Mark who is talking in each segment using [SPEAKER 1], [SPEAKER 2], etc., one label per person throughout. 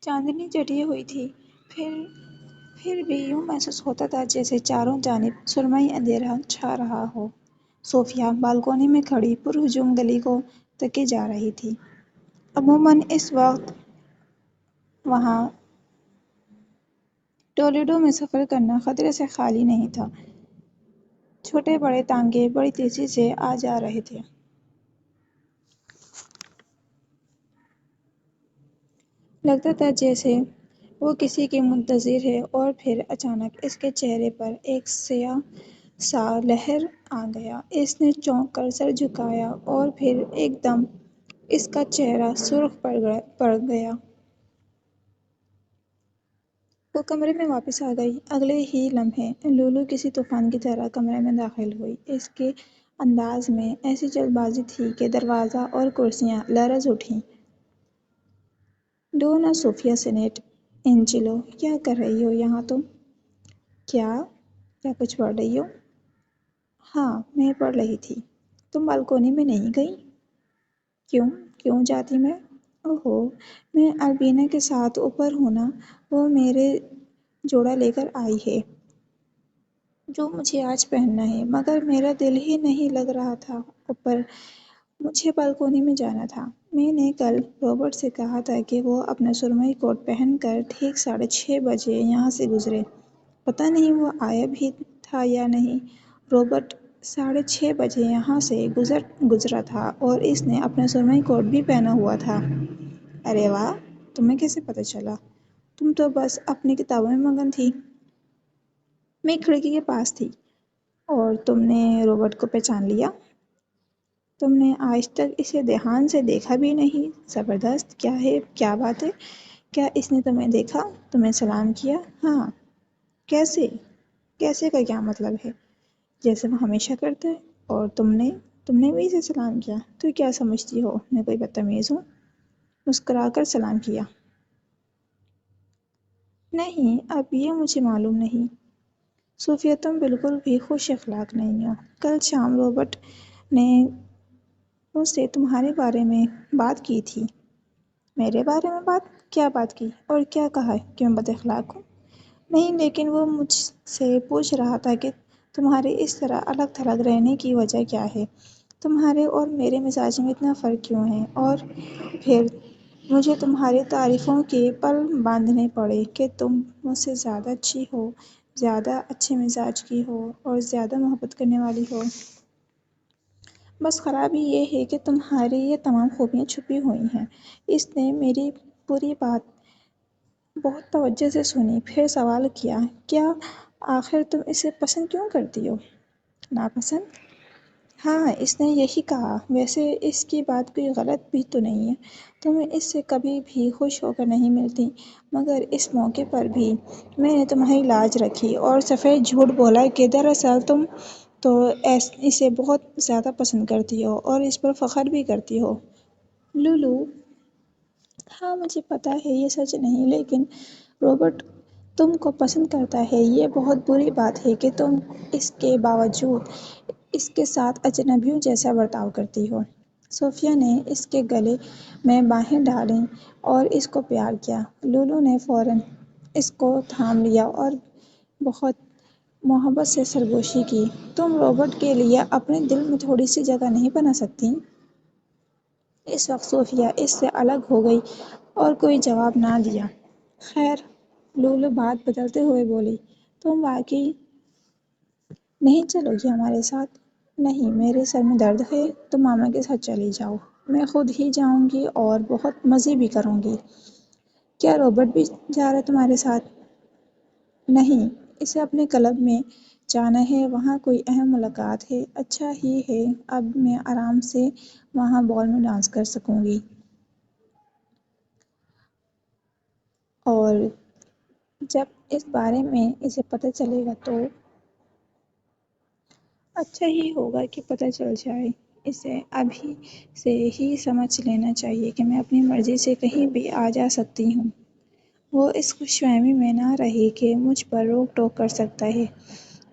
[SPEAKER 1] چاندنی چڑھی ہوئی تھی، پھر پھر بھی یوں محسوس ہوتا تھا جیسے چاروں جانب سرمئی اندھیرا چھا رہا ہو۔ صوفیہ بالکونی میں کھڑی پرہجوم گلی کو تکے جا رہی تھی۔ عموماً اس وقت وہاں ٹولیڈو میں سفر کرنا خطرے سے خالی نہیں تھا۔ چھوٹے بڑے تانگے بڑی تیزی سے آ جا رہے تھے۔ لگتا تھا جیسے وہ کسی کی منتظر ہے، اور پھر اچانک اس کے چہرے پر ایک سیاہ سا لہر آ گیا۔ اس نے چونک کر سر جھکایا اور پھر ایک دم اس کا چہرہ سرخ پڑ گیا۔ وہ کمرے میں واپس آ گئی۔ اگلے ہی لمحے لولو کسی طوفان کی طرح کمرے میں داخل ہوئی۔ اس کے انداز میں ایسی جلد بازی تھی کہ دروازہ اور کرسیاں لرز اٹھیں۔ ڈونا صوفیہ سینٹ اینجلو، کیا کر رہی ہو یہاں تم؟ کیا کچھ پڑھ رہی ہو؟ ہاں، میں پڑھ رہی تھی۔ تم بالکونی میں نہیں گئی؟ کیوں جاتی میں؟ اوہو، میں البینہ کے ساتھ اوپر ہوں نا، وہ میرے جوڑا لے کر آئی ہے جو مجھے آج پہننا ہے، مگر میرا دل ہی نہیں لگ رہا تھا اوپر۔ مجھے بالکونی میں جانا تھا۔ میں نے کل رابرٹ سے کہا تھا کہ وہ اپنا سرمئی کوٹ پہن کر ٹھیک 6:30 بجے یہاں سے گزرے۔ پتہ نہیں وہ آیا بھی تھا یا نہیں۔ رابرٹ 6:30 بجے یہاں سے گزرا تھا اور اس نے اپنا سرمئی کوٹ بھی پہنا ہوا تھا۔ ارے واہ، تمہیں کیسے پتہ چلا؟ تم تو بس اپنی کتابوں میں مگن تھی۔ میں کھڑکی کے پاس تھی۔ اور تم نے رابرٹ کو پہچان لیا؟ تم نے آج تک اسے دھیان سے دیکھا بھی نہیں۔ زبردست، کیا بات ہے؟ کیا اس نے تمہیں دیکھا، تمہیں سلام کیا؟ ہاں۔ کیسے کا کیا مطلب ہے؟ جیسے وہ ہمیشہ کرتا ہے۔ اور تم نے بھی اسے سلام کیا؟ تو کیا سمجھتی ہو میں کوئی بدتمیز ہوں؟ مسکرا کر سلام کیا۔ نہیں، اب یہ مجھے معلوم نہیں۔ صوفیہ، تم بالکل بھی خوش اخلاق نہیں ہو۔ کل شام رابرٹ نے مجھ سے تمہارے بارے میں بات کی تھی۔ میرے بارے میں کیا بات کی اور کیا کہا کہ میں بد اخلاق ہوں؟ نہیں، لیکن وہ مجھ سے پوچھ رہا تھا کہ تمہارے اس طرح الگ تھلگ رہنے کی وجہ کیا ہے، تمہارے اور میرے مزاج میں اتنا فرق کیوں ہے، اور پھر مجھے تمہاری تعریفوں کے پل باندھنے پڑے کہ تم مجھ سے زیادہ اچھی ہو، زیادہ اچھے مزاج کی ہو اور زیادہ محبت کرنے والی ہو۔ بس خرابی یہ ہے کہ تمہاری یہ تمام خوبیاں چھپی ہوئی ہیں۔ اس نے میری پوری بات بہت توجہ سے سنی، پھر سوال کیا، کیا آخر تم اسے پسند کیوں کرتی ہو؟ ناپسند؟ ہاں، اس نے یہی کہا۔ ویسے اس کی بات کوئی غلط بھی تو نہیں ہے۔ تم اس سے کبھی بھی خوش ہو کر نہیں ملتی، مگر اس موقع پر بھی میں نے تمہاری لاج رکھی اور سفید جھوٹ بولا کہ دراصل تم تو اسے بہت زیادہ پسند کرتی ہو اور اس پر فخر بھی کرتی ہو۔ لولو، ہاں مجھے پتا ہے یہ سچ نہیں، لیکن رابرٹ تم کو پسند کرتا ہے۔ یہ بہت بری بات ہے کہ تم اس کے باوجود اس کے ساتھ اجنبیوں جیسا برتاؤ کرتی ہو۔ صوفیہ نے اس کے گلے میں باہیں ڈالیں اور اس کو پیار کیا۔ لولو نے فوراً اس کو تھام لیا اور بہت محبت سے سرگوشی کی۔ تم رابرٹ کے لیے اپنے دل میں تھوڑی سی جگہ نہیں بنا سکتی؟ اس وقت صوفیہ اس سے الگ ہو گئی اور کوئی جواب نہ دیا۔ خیر، لولو بات بدلتے ہوئے بولی، تم واقعی نہیں چلو گی ہمارے ساتھ؟ نہیں، میرے سر میں درد ہے۔ تم ماما کے ساتھ چلی جاؤ، میں خود ہی جاؤں گی اور بہت مزے بھی کروں گی۔ کیا رابرٹ بھی جا رہا ہے تمہارے ساتھ؟ نہیں، اسے اپنے کلب میں جانا ہے، وہاں کوئی اہم ملاقات ہے۔ اچھا ہی ہے، اب میں آرام سے وہاں بال میں ڈانس کر سکوں گی۔ اور جب اس بارے میں اسے پتہ چلے گا تو اچھا ہی ہوگا کہ پتہ چل جائے۔ اسے ابھی سے ہی سمجھ لینا چاہیے کہ میں اپنی مرضی سے کہیں بھی آ جا سکتی ہوں۔ وہ اس خوش فہمی میں نہ رہی کہ مجھ پر روک ٹوک کر سکتا ہے۔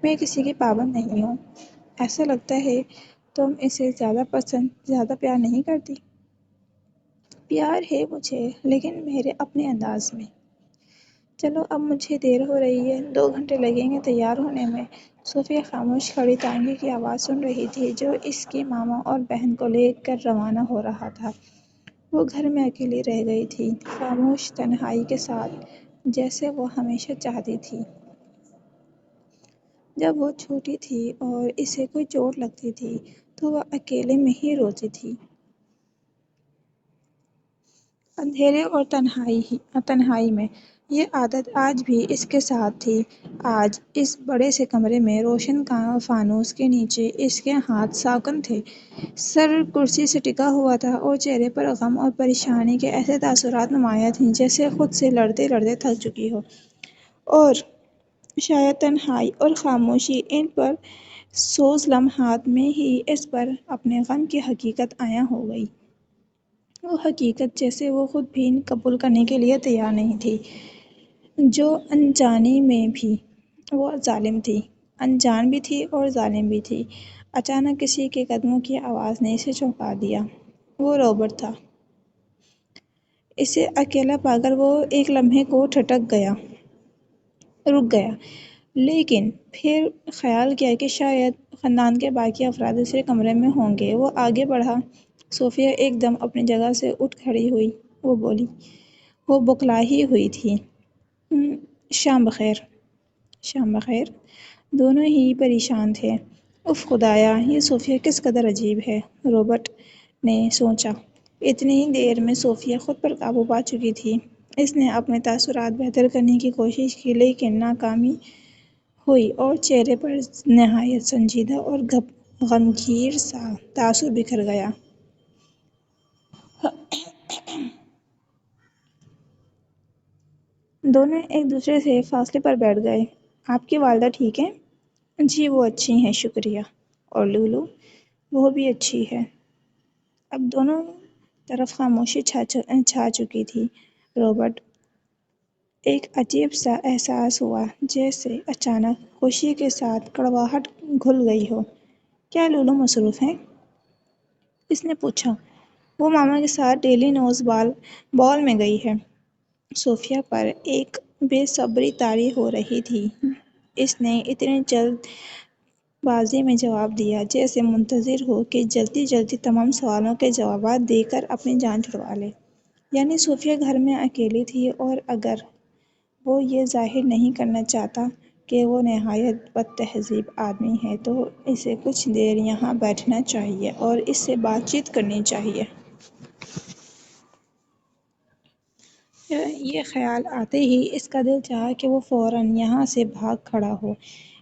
[SPEAKER 1] میں کسی کی پابند نہیں ہوں۔ ایسا لگتا ہے تم اسے زیادہ پیار نہیں کرتی؟ پیار ہے مجھے، لیکن میرے اپنے انداز میں۔ چلو اب مجھے دیر ہو رہی ہے، 2 گھنٹے لگیں گے تیار ہونے میں۔ صوفیہ خاموش کھڑی تانگے کی آواز سن رہی تھی جو اس کے ماما اور بہن کو لے کر روانہ ہو رہا تھا۔ وہ گھر میں اکیلی رہ گئی تھی، خاموش تنہائی کے ساتھ، جیسے وہ ہمیشہ چاہتی تھی۔ جب وہ چھوٹی تھی اور اسے کوئی چوٹ لگتی تھی تو وہ اکیلے میں ہی روتی تھی، اندھیرے اور تنہائی میں۔ یہ عادت آج بھی اس کے ساتھ تھی۔ آج اس بڑے سے کمرے میں روشن فانوس کے نیچے اس کے ہاتھ ساکن تھے، سر کرسی سے ٹکا ہوا تھا اور چہرے پر غم اور پریشانی کے ایسے تاثرات نمایاں تھیں جیسے خود سے لڑتے لڑتے تھک چکی ہو، اور شاید تنہائی اور خاموشی ان پر سوز لمحات میں ہی اس پر اپنے غم کی حقیقت عیاں ہو گئی۔ وہ حقیقت جسے وہ خود بھی قبول کرنے کے لیے تیار نہیں تھی، جو انجانی میں بھی وہ ظالم تھی، انجان بھی تھی اور ظالم بھی تھی۔ اچانک کسی کے قدموں کی آواز نے اسے چونکا دیا۔ وہ رابرٹ تھا۔ اسے اکیلا پا کر وہ ایک لمحے کو رک گیا، لیکن پھر خیال کیا کہ شاید خاندان کے باقی افراد دوسرے کمرے میں ہوں گے۔ وہ آگے بڑھا۔ صوفیہ ایک دم اپنی جگہ سے اٹھ کھڑی ہوئی۔ وہ بولی، وہ بوکھلائی ہوئی تھی، شام بخیر۔ شام بخیر۔ دونوں ہی پریشان تھے۔ اف خدایا، یہ صوفیہ کس قدر عجیب ہے، رابرٹ نے سوچا۔ اتنی ہی دیر میں صوفیہ خود پر قابو پا چکی تھی۔ اس نے اپنے تاثرات بہتر کرنے کی کوشش کی لیکن ناکامی ہوئی اور چہرے پر نہایت سنجیدہ اور غمگین سا تاثر بکھر گیا۔ دونوں ایک دوسرے سے فاصلے پر بیٹھ گئے۔ آپ کی والدہ ٹھیک ہیں؟ جی وہ اچھی ہیں، شکریہ۔ اور لولو؟ وہ بھی اچھی ہے۔ اب دونوں طرف خاموشی چھا چکی تھی۔ رابرٹ ایک عجیب سا احساس ہوا، جیسے اچانک خوشی کے ساتھ کڑواہٹ گھل گئی ہو۔ کیا لولو مصروف ہیں؟ اس نے پوچھا۔ وہ ماما کے ساتھ ڈیلی نیوز بال میں گئی ہے۔ صوفیہ پر ایک بے صبری طاری ہو رہی تھی۔ اس نے اتنی جلد بازی میں جواب دیا، جیسے منتظر ہو کہ جلدی جلدی تمام سوالوں کے جوابات دے کر اپنی جان چھڑوا لے۔ یعنی صوفیہ گھر میں اکیلی تھی، اور اگر وہ یہ ظاہر نہیں کرنا چاہتا کہ وہ نہایت بد تہذیب آدمی ہے تو اسے کچھ دیر یہاں بیٹھنا چاہیے اور اس سے بات چیت کرنی چاہیے۔ یہ خیال آتے ہی اس کا دل چاہا کہ وہ فوراً یہاں سے بھاگ کھڑا ہو۔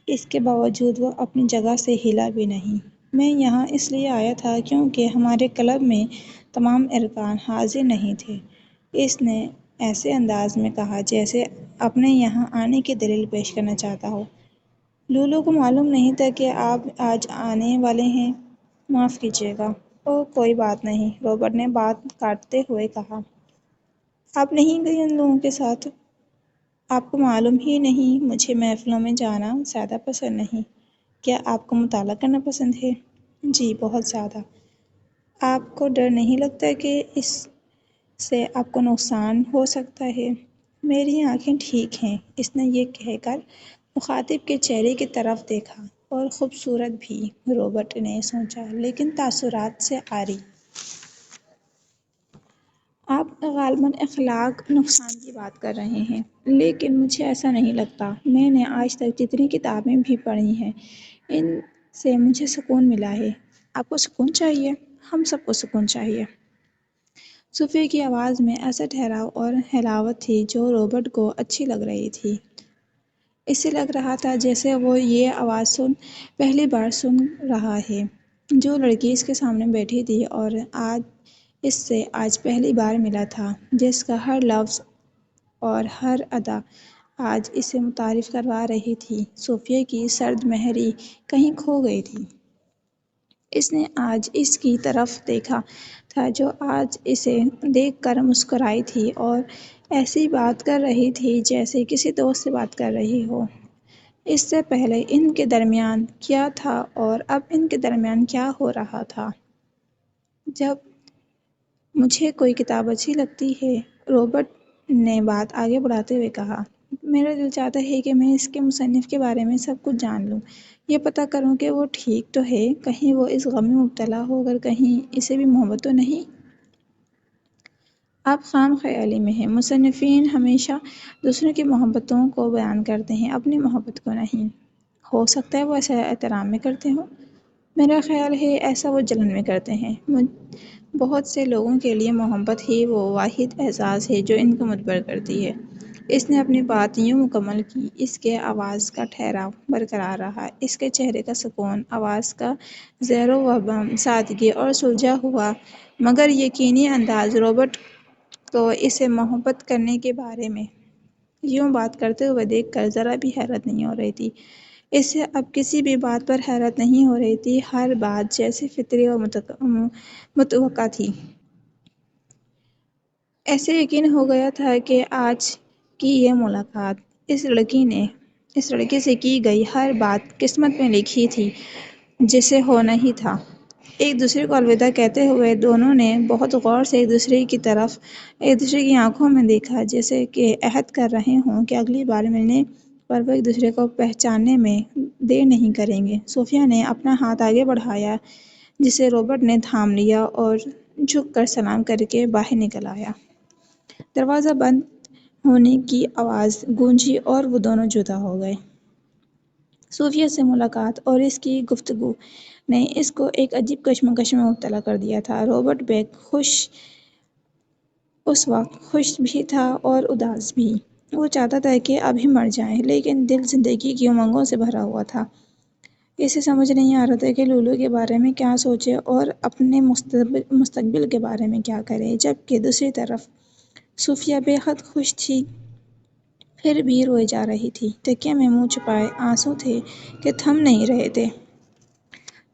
[SPEAKER 1] اس کے باوجود وہ اپنی جگہ سے ہلا بھی نہیں۔ میں یہاں اس لیے آیا تھا کیونکہ ہمارے کلب میں تمام ارکان حاضر نہیں تھے۔ اس نے ایسے انداز میں کہا جیسے اپنے یہاں آنے کی دلیل پیش کرنا چاہتا ہو۔ لولو کو معلوم نہیں تھا کہ آپ آج آنے والے ہیں۔ معاف کیجیے گا۔ اوہ کوئی بات نہیں، رابرٹ نے بات کاٹتے ہوئے کہا۔ آپ نہیں گئی ان لوگوں کے ساتھ؟ آپ کو معلوم ہی نہیں، مجھے محفلوں میں جانا زیادہ پسند نہیں۔ کیا آپ کو مطالعہ کرنا پسند ہے؟ جی بہت زیادہ۔ آپ کو ڈر نہیں لگتا کہ اس سے آپ کو نقصان ہو سکتا ہے؟ میری آنکھیں ٹھیک ہیں۔ اس نے یہ کہہ کر مخاطب کے چہرے کی طرف دیکھا۔ اور خوبصورت بھی، رابرٹ نے سوچا، لیکن تاثرات سے عاری۔ آپ غالباً اخلاق نقصان کی بات کر رہے ہیں، لیکن مجھے ایسا نہیں لگتا۔ میں نے آج تک جتنی کتابیں بھی پڑھی ہیں، ان سے مجھے سکون ملا ہے۔ آپ کو سکون چاہیے؟ ہم سب کو سکون چاہیے۔ صوفیہ کی آواز میں ایسا ٹھہراؤ اور حلاوت تھی جو رابرٹ کو اچھی لگ رہی تھی۔ اسے لگ رہا تھا جیسے وہ یہ آواز پہلی بار سن رہا ہے۔ جو لڑکی اس کے سامنے بیٹھی تھی اور اس سے آج پہلی بار ملا تھا، جس کا ہر لفظ اور ہر ادا آج اسے متعارف کروا رہی تھی، صوفیہ کی سرد مہری کہیں کھو گئی تھی۔ اس نے آج اس کی طرف دیکھا تھا جو آج اسے دیکھ کر مسکرائی تھی اور ایسی بات کر رہی تھی جیسے کسی دوست سے بات کر رہی ہو۔ اس سے پہلے ان کے درمیان کیا تھا اور اب ان کے درمیان کیا ہو رہا تھا؟ جب مجھے کوئی کتاب اچھی لگتی ہے، رابرٹ نے بات آگے بڑھاتے ہوئے کہا۔ میرا دل چاہتا ہے کہ میں اس کے مصنف کے بارے میں سب کچھ جان لوں، یہ پتہ کروں کہ وہ ٹھیک تو ہے، کہیں وہ اس غم میں مبتلا ہو کر کہیں اسے بھی محبت تو نہیں۔ آپ خام خیالی میں ہیں۔ مصنفین ہمیشہ دوسروں کی محبتوں کو بیان کرتے ہیں، اپنی محبت کو نہیں۔ ہو سکتا ہے وہ ایسا احترام میں کرتے ہوں۔ میرا خیال ہے ایسا وہ جلن میں کرتے ہیں۔ بہت سے لوگوں کے لیے محبت ہی وہ واحد احساس ہے جو ان کو مجبور کرتی ہے۔ اس نے اپنی بات یوں مکمل کی۔ اس کے آواز کا ٹھہراؤ برقرار رہا، اس کے چہرے کا سکون، آواز کا زیر و بم، سادگی اور سلجھا ہوا مگر یقینی انداز رابرٹ کو اسے محبت کرنے کے بارے میں یوں بات کرتے ہوئے دیکھ کر ذرا بھی حیرت نہیں ہو رہی تھی۔ اسے اب کسی بھی بات پر حیرت نہیں ہو رہی تھی، ہر بات جیسے فطری اور متوقع تھی۔ ایسے یقین ہو گیا تھا کہ آج کی یہ ملاقات، اس لڑکے سے کی گئی ہر بات قسمت میں لکھی تھی، جسے ہونا ہی تھا۔ ایک دوسرے کو الوداع کہتے ہوئے دونوں نے بہت غور سے ایک دوسرے کی طرف، ایک دوسرے کی آنکھوں میں دیکھا، جیسے کہ عہد کر رہے ہوں کہ اگلی بار ملنے پر وہ ایک دوسرے کو پہچاننے میں دیر نہیں کریں گے۔ صوفیہ نے اپنا ہاتھ آگے بڑھایا، جسے رابرٹ نے تھام لیا اور جھک کر سلام کر کے باہر نکل آیا۔ دروازہ بند ہونے کی آواز گونجی اور وہ دونوں جدا ہو گئے۔ صوفیہ سے ملاقات اور اس کی گفتگو نے اس کو ایک عجیب کشمکش میں مبتلا کر دیا تھا۔ رابرٹ بیگ اس وقت خوش بھی تھا اور اداس بھی۔ وہ چاہتا تھا کہ ابھی مر جائے، لیکن دل زندگی کی امنگوں سے بھرا ہوا تھا۔ اسے سمجھ نہیں آ رہا تھا کہ لولو کے بارے میں کیا سوچے اور اپنے مستقبل کے بارے میں کیا کرے، جبکہ دوسری طرف صوفیہ بے حد خوش تھی، پھر بھی روئے جا رہی تھی۔ تکیے میں منہ چھپائے آنسو تھے کہ تھم نہیں رہے تھے۔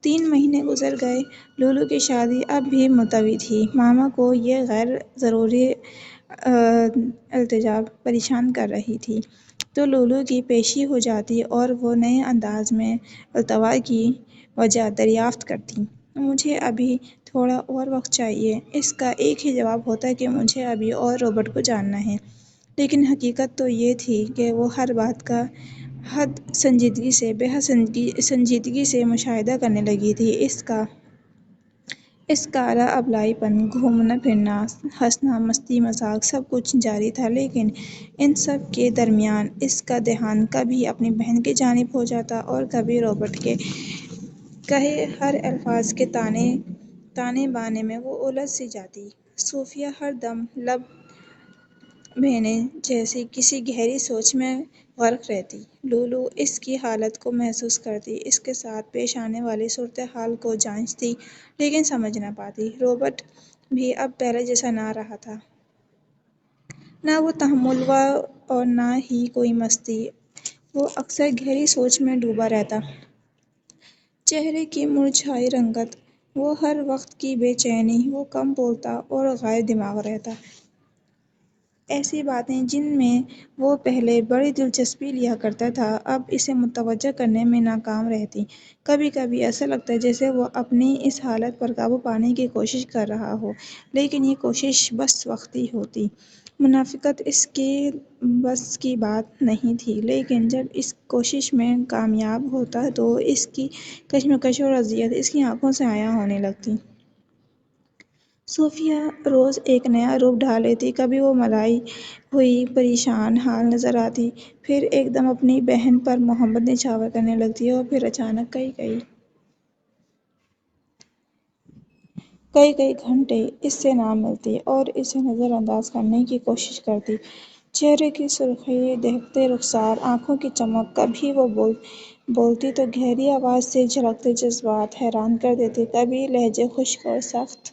[SPEAKER 1] 3 مہینے گزر گئے۔ لولو کی شادی اب بھی ملتوی تھی۔ ماما کو یہ غیر ضروری التجا پریشان کر رہی تھی، تو لولو کی پیشی ہو جاتی اور وہ نئے انداز میں التوا کی وجہ دریافت کرتی۔ مجھے ابھی تھوڑا اور وقت چاہیے۔ اس کا ایک ہی جواب ہوتا کہ مجھے ابھی اور رابرٹ کو جاننا ہے، لیکن حقیقت تو یہ تھی کہ وہ ہر بات کا بے حد سنجیدگی سے مشاہدہ کرنے لگی تھی۔ اس کا اعلیٰ ابلائی پن، گھومنا پھرنا، ہنسنا، مستی مذاق سب کچھ جاری تھا، لیکن ان سب کے درمیان اس کا دھیان کبھی اپنی بہن کی جانب ہو جاتا اور کبھی رابرٹ کے کہے ہر الفاظ کے تانے بانے میں وہ الجھ سی جاتی۔ صوفیہ ہر دم لب بھینے جیسی کسی گہری سوچ میں غرق رہتی۔ لولو اس کی حالت کو محسوس کرتی، اس کے ساتھ پیش آنے والی صورتحال کو جانچتی، لیکن سمجھ نہ پاتی۔ رابرٹ بھی اب پہلے جیسا نہ رہا تھا۔ نہ وہ تحمل اور نہ ہی کوئی مستی۔ وہ اکثر گہری سوچ میں ڈوبا رہتا۔ چہرے کی مرجھائی رنگت، وہ ہر وقت کی بے چینی، وہ کم بولتا اور غائب دماغ رہتا۔ ایسی باتیں جن میں وہ پہلے بڑی دلچسپی لیا کرتا تھا، اب اسے متوجہ کرنے میں ناکام رہتیں۔ کبھی کبھی ایسا لگتا جیسے وہ اپنی اس حالت پر قابو پانے کی کوشش کر رہا ہو، لیکن یہ کوشش بس وقتی ہوتی۔ منافقت اس کے بس کی بات نہیں تھی، لیکن جب اس کوشش میں کامیاب ہوتا تو اس کی کشمکش اور اذیت اس کی آنکھوں سے عیاں ہونے لگتی۔ صوفیہ روز ایک نیا روپ ڈھال لیتی۔ کبھی وہ ملائی ہوئی پریشان حال نظر آتی، پھر ایک دم اپنی بہن پر محبت نچھاور کرنے لگتی اور پھر اچانک کئی گھنٹے اس سے نہ ملتی اور اسے نظر انداز کرنے کی کوشش کرتی۔ چہرے کی سرخی، دہکتے رخسار، آنکھوں کی چمک، کبھی وہ بولتی تو گہری آواز سے جھلکتے جذبات حیران کر دیتے، کبھی لہجے خشک اور سخت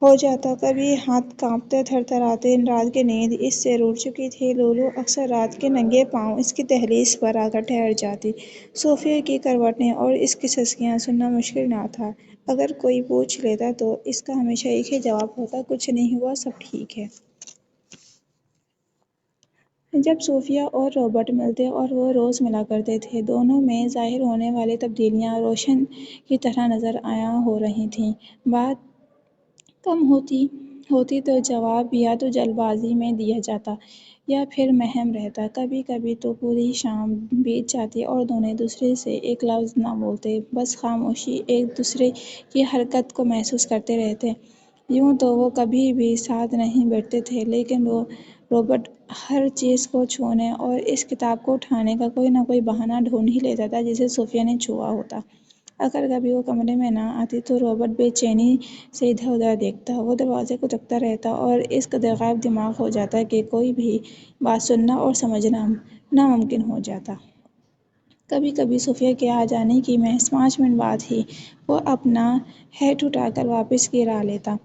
[SPEAKER 1] ہو جاتا، کبھی ہاتھ کانپتے تھر تھراتے۔ رات کی نیند اس سے روٹ چکی تھی۔ لولو اکثر رات کے ننگے پاؤں اس کی دہلیز پر آ کر ٹھہر جاتی۔ صوفیہ کی کروٹیں اور اس کی سسکیاں سننا مشکل نہ تھا۔ اگر کوئی پوچھ لیتا تو اس کا ہمیشہ ایک ہی جواب ہوتا، کچھ نہیں ہوا، سب ٹھیک ہے۔ جب صوفیہ اور رابرٹ ملتے، اور وہ روز ملا کرتے تھے، دونوں میں ظاہر ہونے والی تبدیلیاں روشن کی طرح نظر عیاں ہو رہی تھیں۔ بات کم ہوتی تو جواب یا تو جلد بازی میں دیا جاتا یا پھر مہم رہتا۔ کبھی کبھی تو پوری شام بیت جاتی اور دونوں ایک دوسرے سے ایک لفظ نہ بولتے، بس خاموشی ایک دوسرے کی حرکت کو محسوس کرتے رہتے۔ یوں تو وہ کبھی بھی ساتھ نہیں بیٹھتے تھے، لیکن رابرٹ ہر چیز کو چھونے اور اس کتاب کو اٹھانے کا کوئی نہ کوئی بہانہ ڈھونڈ ہی لیتا تھا جسے صوفیہ نے چھوا ہوتا۔ اگر کبھی وہ کمرے میں نہ آتی تو رابرٹ بے چینی سے ادھر ادھر دیکھتا، وہ دروازے کو تکتا رہتا اور اس قدر غائب دماغ ہو جاتا کہ کوئی بھی بات سننا اور سمجھنا ناممکن ہو جاتا۔ کبھی کبھی صوفیہ کے آ جانے کی محض 5 منٹ بعد ہی وہ اپنا ہیٹ اٹھا کر واپس گرا لیتا۔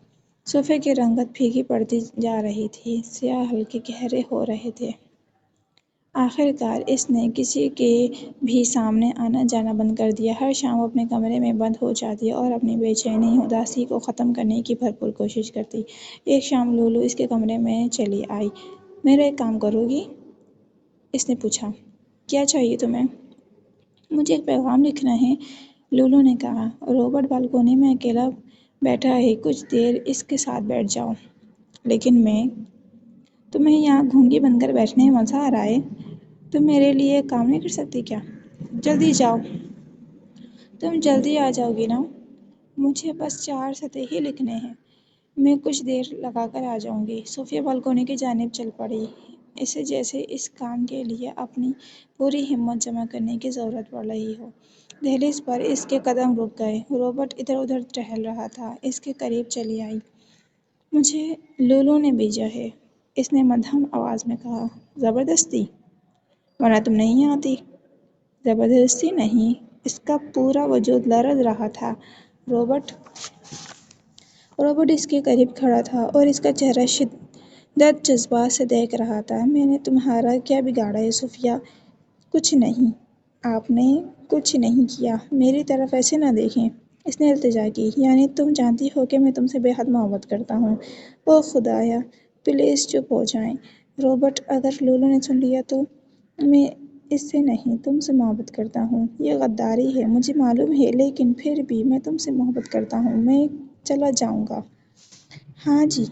[SPEAKER 1] صوفیہ کی رنگت پھیکی پڑتی جا رہی تھی، سیاہ حلقے گہرے ہو رہے تھے۔ آخر کار اس نے کسی کے بھی سامنے آنا جانا بند کر دیا۔ ہر شام وہ اپنے کمرے میں بند ہو جاتی اور اپنی بے چینی اداسی کو ختم کرنے کی بھرپور کوشش کرتی۔ ایک شام لولو اس کے کمرے میں چلی آئی۔ "میرا ایک کام کرو گی؟" اس نے پوچھا۔ "کیا چاہیے تمہیں؟" "مجھے ایک پیغام لکھنا ہے," لولو نے کہا۔ "رابرٹ بالکونی میں اکیلا بیٹھا ہے، کچھ دیر اس کے ساتھ بیٹھ جاؤ۔" "لیکن میں..." "تمہیں یہاں گھونگی بن کر بیٹھنے میں مزہ آ رہا ہے؟ تم میرے لیے ایک کام نہیں کر سکتی کیا؟ جلدی جاؤ۔" "تم جلدی آ جاؤ گی نا؟ مجھے بس 4 سطریں ہی لکھنے ہیں، میں کچھ دیر لگا کر آ جاؤں گی۔" صوفیہ بالکونی کی جانب چل پڑی، اسے جیسے اس کام کے لیے اپنی پوری ہمت جمع کرنے کی ضرورت پڑ رہی ہو۔ دہلیز پر اس کے قدم رک گئے۔ رابرٹ ادھر ادھر ٹہل رہا تھا، اس کے قریب چلی آئی۔ "مجھے لولو نے بھیجا ہے," اس نے مدھم آواز میں کہا۔ "زبردستی؟ ورنہ تم نہیں آتی۔" "زبردستی نہیں۔" اس کا پورا وجود لرز رہا تھا۔ رابرٹ اس کے قریب کھڑا تھا اور اس کا چہرہ شدید جذبات سے دیکھ رہا تھا۔ "میں نے تمہارا کیا بگاڑا ہے صوفیہ؟" "کچھ نہیں۔" "آپ نے کچھ نہیں کیا۔ میری طرف ایسے نہ دیکھیں۔" اس نے التجا کی۔ "یعنی تم جانتی ہو کہ میں تم سے بے حد محبت کرتا ہوں۔" "اوہ خدایا، پلیز چپ ہو جائیں۔" "رابرٹ، اگر لولو نے سن لیا تو..." "میں اس سے نہیں، تم سے محبت کرتا ہوں۔" "یہ غداری ہے، مجھے معلوم ہے، لیکن پھر بھی میں تم سے محبت کرتا ہوں۔ میں چلا جاؤں گا۔" "ہاں جی!"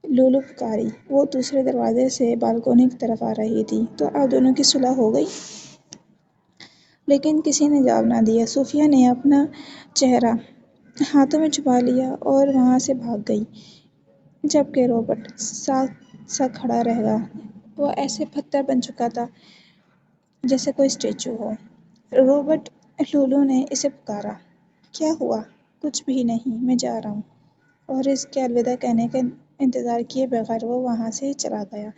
[SPEAKER 1] لولو پکاری۔ وہ دوسرے دروازے سے بالکونی کی طرف آ رہی تھی۔ "تو اب دونوں کی صلح ہو گئی؟" لیکن کسی نے جواب نہ دیا۔ صوفیہ نے اپنا چہرہ ہاتھوں میں چھپا لیا اور وہاں سے بھاگ گئی، جبکہ رابرٹ ساکت سا کھڑا رہ گیا۔ وہ ایسے پتھر بن چکا تھا جیسے کوئی اسٹیچو ہو۔ "رابرٹ!" لولو نے اسے پکارا۔ "کیا ہوا؟" "کچھ بھی نہیں، میں جا رہا ہوں۔" اور اس کے الوداع کہنے کا انتظار کیے بغیر وہ وہاں سے چلا گیا۔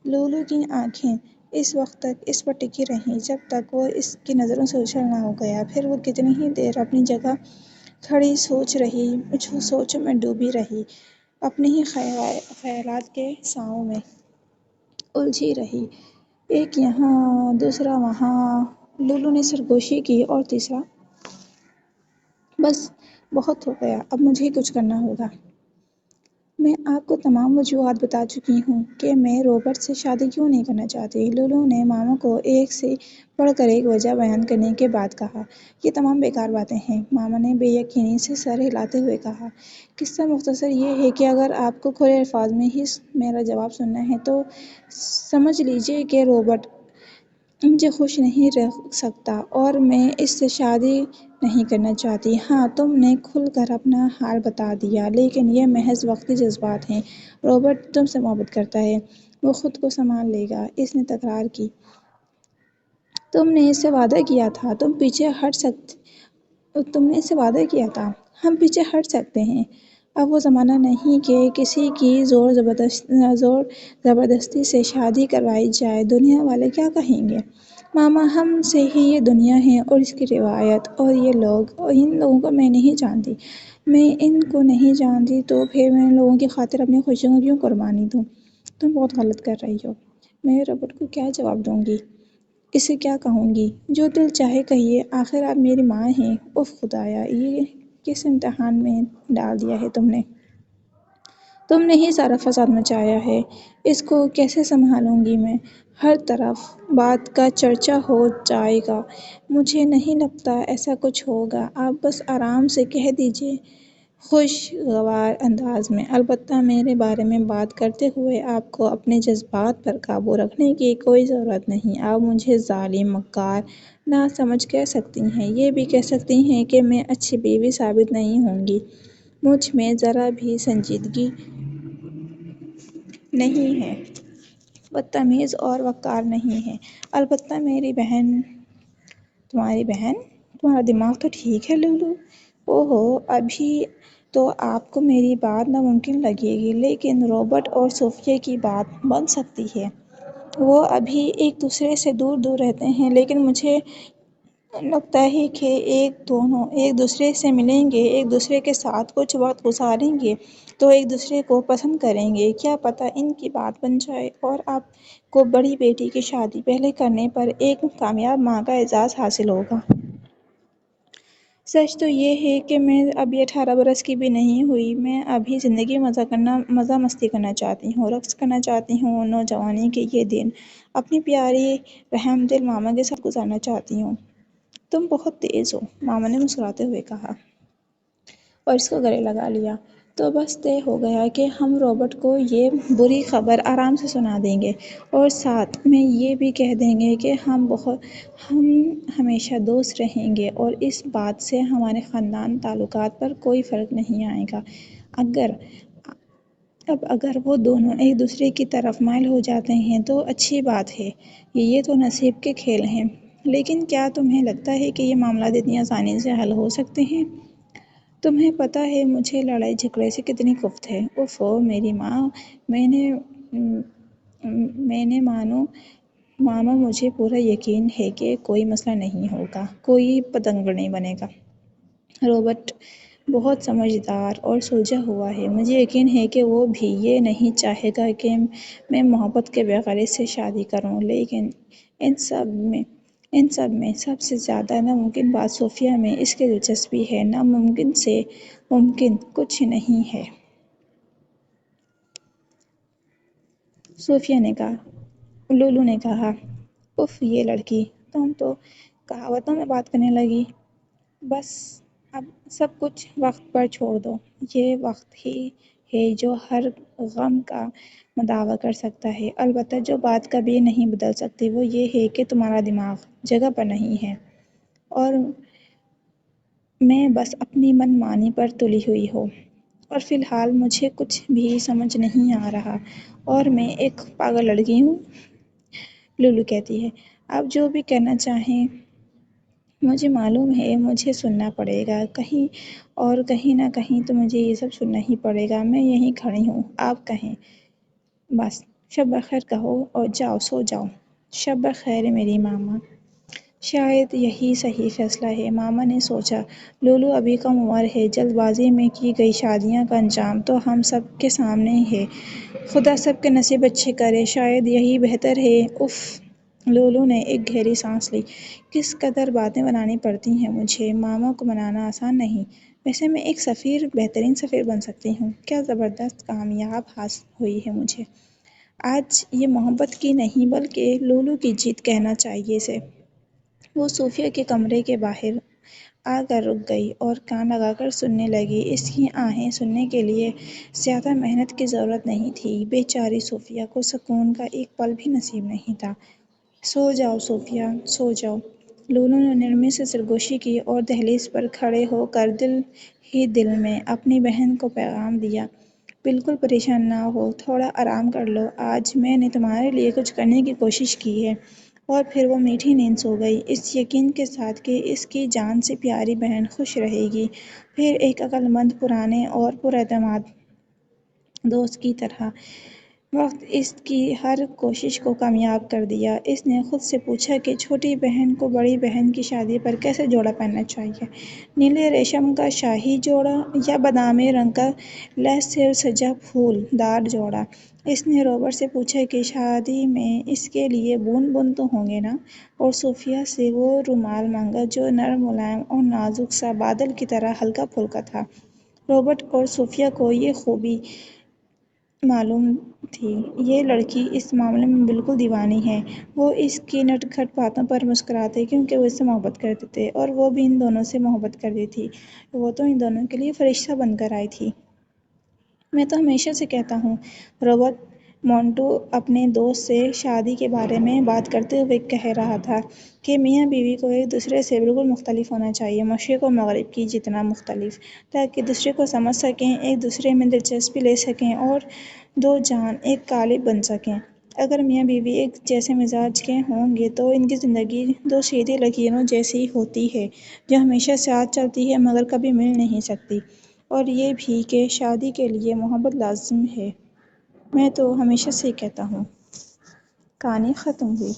[SPEAKER 1] لولو کی آنکھیں اس وقت تک اس پر ٹکی رہیں جب تک وہ اس کی نظروں سے اوجھل نہ ہو گیا۔ پھر وہ کتنی ہی دیر اپنی جگہ کھڑی سوچوں میں ڈوبی رہی، اپنے ہی خیالات کے سائوں میں الجھی رہی۔ ایک یہاں، دوسرا وہاں۔ لولو نے سرگوشی کی اور تیسرا۔ "بس بہت ہو گیا، اب مجھے ہی کچھ کرنا ہوگا۔ میں آپ کو تمام وجوہات بتا چکی ہوں کہ میں رابرٹ سے شادی کیوں نہیں کرنا چاہتی۔" لولو نے ماما کو ایک سے بڑھ کر ایک وجہ بیان کرنے کے بعد کہا۔ "یہ تمام بیکار باتیں ہیں۔" ماما نے بے یقینی سے سر ہلاتے ہوئے کہا۔ "قصہ مختصر یہ ہے کہ اگر آپ کو کھلے الفاظ میں ہی میرا جواب سننا ہے تو سمجھ لیجیے کہ رابرٹ مجھے خوش نہیں رکھ سکتا اور میں اس سے شادی نہیں کرنا چاہتی۔ ہاں، تم نے کھل کر اپنا حال بتا دیا، لیکن یہ محض وقتی جذبات ہیں۔ رابرٹ تم سے محبت کرتا ہے، وہ خود کو سنبھال لے گا۔" اس نے تکرار کی۔ "تم نے اس سے وعدہ کیا تھا، ہم پیچھے ہٹ سکتے ہیں۔ اب وہ زمانہ نہیں کہ کسی کی زور زبردستی سے شادی کروائی جائے۔ دنیا والے کیا کہیں گے؟ ماما، ہم سے ہی یہ دنیا ہے اور اس کی روایت اور یہ لوگ۔ ان لوگوں کو میں نہیں جانتی۔ میں ان کو نہیں جانتی تو پھر میں ان لوگوں کی خاطر اپنی خوشیوں کو کیوں قربانی دوں؟ تم بہت غلط کر رہی ہو۔ میں رابرٹ کو کیا جواب دوں گی؟ اسے کیا کہوں گی؟ جو دل چاہے کہیے، آخر آپ میری ماں ہیں۔ اف خدایا، یہ کس امتحان میں ڈال دیا ہے تم نے؟ تم نے ہی سارا فساد مچایا ہے۔ اس کو کیسے سنبھالوں گی میں؟ ہر طرف بات کا چرچا ہو جائے گا۔ مجھے نہیں لگتا ایسا کچھ ہوگا۔ آپ بس آرام سے کہہ دیجیے، خوشگوار انداز میں۔ البتہ میرے بارے میں بات کرتے ہوئے آپ کو اپنے جذبات پر قابو رکھنے کی کوئی ضرورت نہیں۔ آپ مجھے ظالم، مکار، ناسمجھ کہہ سکتی ہیں، یہ بھی کہہ سکتی ہیں کہ میں اچھی بیوی ثابت نہیں ہوں گی۔ مجھ میں ذرا بھی سنجیدگی نہیں ہے، بدتمیز اور وقار نہیں ہے۔ البتہ میری بہن، تمہاری بہن، تمہارا دماغ تو ٹھیک ہے لولو۔ اوہو، ابھی تو آپ کو میری بات ناممکن لگے گی، لیکن رابرٹ اور صوفیہ کی بات بن سکتی ہے۔ وہ ابھی ایک دوسرے سے دور دور رہتے ہیں، لیکن مجھے لگتا ہے کہ دونوں ایک دوسرے سے ملیں گے، ایک دوسرے کے ساتھ کچھ وقت گزاریں گے تو ایک دوسرے کو پسند کریں گے۔ کیا پتہ ان کی بات بن جائے اور آپ کو بڑی بیٹی کی شادی پہلے کرنے پر ایک کامیاب ماں کا اعزاز حاصل ہوگا۔ سچ تو یہ ہے کہ میں ابھی 18 برس کی بھی نہیں ہوئی۔ میں ابھی زندگی مزہ مستی کرنا چاہتی ہوں، رقص کرنا چاہتی ہوں، نوجوانی کے یہ دن اپنی پیاری رحم دل ماما کے ساتھ گزارنا چاہتی ہوں۔ تم بہت تیز ہو، ماما نے مسکراتے ہوئے کہا اور اس کو گلے لگا لیا۔ تو بس طے ہو گیا کہ ہم رابرٹ کو یہ بری خبر آرام سے سنا دیں گے اور ساتھ میں یہ بھی کہہ دیں گے کہ ہم ہمیشہ دوست رہیں گے اور اس بات سے ہمارے خاندان تعلقات پر کوئی فرق نہیں آئے گا۔ اگر وہ دونوں ایک دوسرے کی طرف مائل ہو جاتے ہیں تو اچھی بات ہے، یہ تو نصیب کے کھیل ہیں۔ لیکن کیا تمہیں لگتا ہے کہ یہ معاملات اتنی آسانی سے حل ہو سکتے ہیں؟ تمہیں پتہ ہے مجھے لڑائی جھگڑے سے کتنی کفت ہے۔ اوفو میری ماں، مانو ماما، مجھے پورا یقین ہے کہ کوئی مسئلہ نہیں ہوگا، کوئی پتنگ نہیں بنے گا۔ رابرٹ بہت سمجھدار اور سلجھا ہوا ہے۔ مجھے یقین ہے کہ وہ بھی یہ نہیں چاہے گا کہ میں محبت کے بغیر اس سے شادی کروں۔ لیکن ان سب میں سب سے زیادہ ناممکن بات صوفیہ میں اس کی دلچسپی ہے۔ ناممکن سے ممکن کچھ نہیں ہے، صوفیہ نے کہا۔ لولو نے کہا، اف یہ لڑکی، تم تو کہاوتوں میں بات کرنے لگی۔ بس اب سب کچھ وقت پر چھوڑ دو۔ یہ وقت ہی ہے جو ہر غم کا مداوا کر سکتا ہے۔ البتہ جو بات کبھی نہیں بدل سکتی وہ یہ ہے کہ تمہارا دماغ جگہ پر نہیں ہے اور میں بس اپنی من مانی پر تلی ہوئی ہوں، اور فی الحال مجھے کچھ بھی سمجھ نہیں آ رہا اور میں ایک پاگل لڑکی ہوں۔ لولو کہتی ہے، آپ جو بھی کہنا چاہیں مجھے معلوم ہے مجھے سننا پڑے گا، کہیں نہ کہیں تو مجھے یہ سب سننا ہی پڑے گا۔ میں یہیں کھڑی ہوں، آپ کہیں بس شب بخیر کہو اور جاؤ سو جاؤ۔ شب بخیر میری ماما۔ شاید یہی صحیح فیصلہ ہے، ماما نے سوچا۔ لولو ابھی کم عمر ہے، جلد بازی میں کی گئی شادیوں کا انجام تو ہم سب کے سامنے ہے۔ خدا سب کے نصیب اچھے کرے، شاید یہی بہتر ہے۔ اف، لولو نے ایک گہری سانس لی۔ کس قدر باتیں بنانی پڑتی ہیں مجھے، ماما کو منانا آسان نہیں۔ ویسے میں ایک بہترین سفیر بن سکتی ہوں۔ کیا زبردست کامیاب حاصل ہوئی ہے مجھے۔ آج یہ محبت کی نہیں بلکہ لولو کی جیت کہنا چاہیے اسے۔ وہ صوفیہ کے کمرے کے باہر آ کر رک گئی اور کان لگا کر سننے لگی۔ اس کی آہیں سننے کے لیے زیادہ محنت کی ضرورت نہیں تھی۔ بے چاری صوفیہ کو سکون کا ایک پل بھی نصیب نہیں تھا۔ سو جاؤ صوفیہ، سو جاؤ۔ لولو نے نرمی سے سرگوشی کی اور دہلیز پر کھڑے ہو کر دل ہی دل میں اپنی بہن کو پیغام دیا، بالکل پریشان نہ ہو، تھوڑا آرام کر لو۔ آج میں نے تمہارے لیے کچھ کرنے کی کوشش کی ہے۔ اور پھر وہ میٹھی نیند سو گئی، اس یقین کے ساتھ کہ اس کی جان سے پیاری بہن خوش رہے گی۔ پھر ایک عقل مند، پرانے اور پراعتماد دوست کی طرح وقت اس کی ہر کوشش کو کامیاب کر دیا۔ اس نے خود سے پوچھا کہ چھوٹی بہن کو بڑی بہن کی شادی پر کیسا جوڑا پہننا چاہیے، نیلے ریشم کا شاہی جوڑا یا بادامی رنگ کا لیس سے سجا پھول دار جوڑا۔ اس نے رابرٹ سے پوچھا کہ شادی میں اس کے لیے بون تو ہوں گے نا، اور صوفیہ سے وہ رومال مانگا جو نرم، ملائم اور نازک سا بادل کی طرح ہلکا پھلکا تھا۔ رابرٹ اور صوفیہ کو یہ خوبی معلوم تھی یہ لڑکی اس معاملے میں بالکل دیوانی ہے۔ وہ اس کی نٹ کھٹ باتوں پر مسکراتے کیونکہ وہ اس سے محبت کرتے تھے اور وہ بھی ان دونوں سے محبت کرتی تھی۔ وہ تو ان دونوں کے لیے فرشتہ بن کر آئی تھی۔ میں تو ہمیشہ سے کہتا ہوں، روبرٹ مونٹو اپنے دوست سے شادی کے بارے میں بات کرتے ہوئے کہہ رہا تھا کہ میاں بیوی کو ایک دوسرے سے بالکل مختلف ہونا چاہیے، مشرق و مغرب کی جتنا مختلف، تاکہ دوسرے کو سمجھ سکیں، ایک دوسرے میں دلچسپی لے سکیں اور دو جہان ایک قالب بن سکیں۔ اگر میاں بیوی ایک جیسے مزاج کے ہوں گے تو ان کی زندگی دو سیدھی لکیروں جیسی ہوتی ہے جو ہمیشہ ساتھ چلتی ہے مگر کبھی مل نہیں سکتی۔ اور یہ بھی کہ شادی کے لیے محبت لازم ہے۔ میں تو ہمیشہ سے کہتا ہوں۔ کہانی ختم ہوئی۔